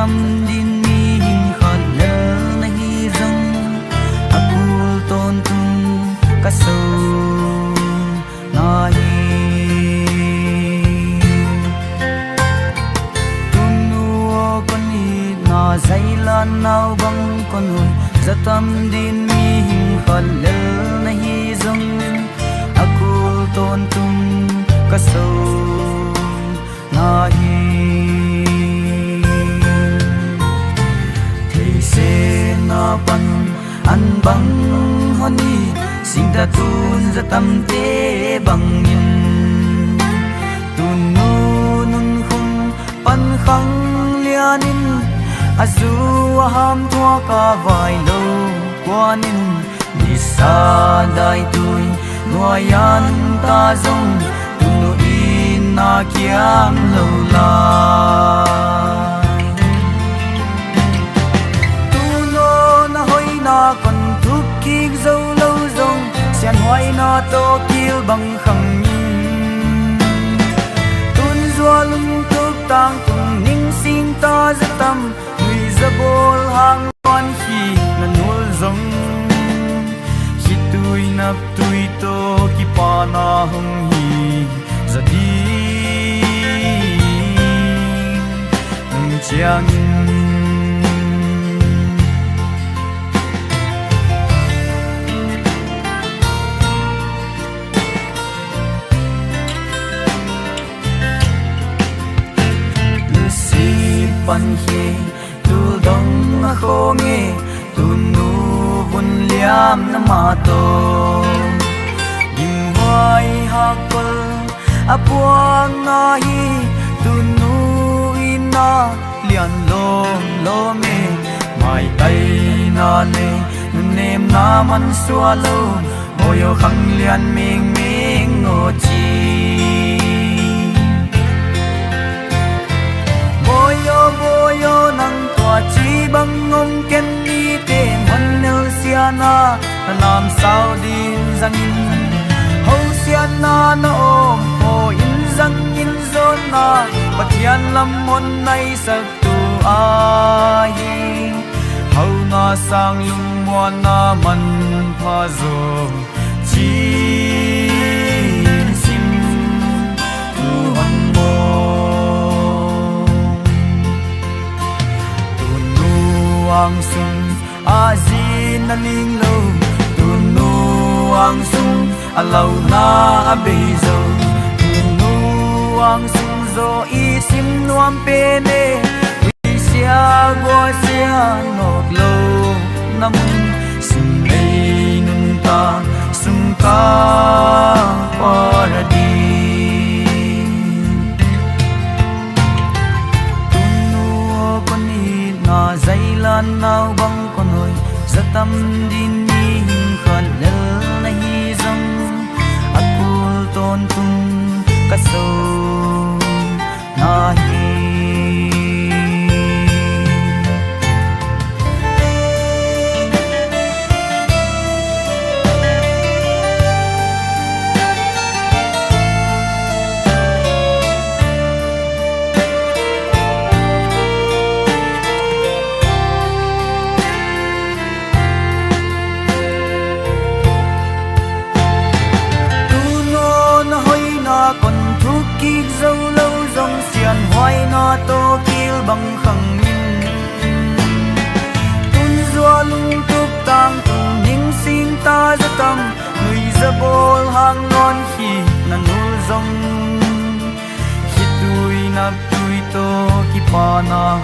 tâm din mi hình khát lỡ na hi rong akul ton tum kaso na hi tunuo con hi na zailan nau bang con hui za tâm din mi hình khát lỡ na hi rong akul ton tum kaso na hi se na pan an bang honi sing ta tun za tam te bang in tun nu nun khum pan khang lianin azu ham thua ka vai lo kwanin ni sa dai tui nuayan ta zong tunu in na kiam lo la na con thúc kick dâu lâu rong xian hoài na to kêu bằng khăng nhìn tuôn dua lung thúc tang tung ninh sinh ta rất tâm người ra bol hàng quan khi na nuôi rong khi tui nắp tui to ki pa na hung hi ra đi chiang pan he tu dong a kho nge tu nu bun liam na ma to dim vai ha kol a puang na hi tu nu ina lian lo me mai tai na le nem na man sua lo hoyo khang lian ming ngo chi boyo nang tua chi bang ngom ken ni te man nel siana lam sao din zang in ho siana no ho in zang in zon na pathian lam mon nai sak tu ai ho na sang lung mo na man pha zo chi sim tu han mo ang sung azin na ling lo tunu ang sung alaw na abezo tunu ang sung zo isim nuam pene wisya gwa siya nok lo namun sinay nun ta sung ka paradi zailan nau bang con hồi za tâm din mi hình khát lỡ na hi rong akul ton tum kaso na hi kick dâu lâu rong xian hoài na to kêu bằng khăng nhìn tuôn dua lung túc tang tung ninh xin ta ra tâm người ra bol hàng ngon khi na nuôi rong khi tui nắp tui to ki pa na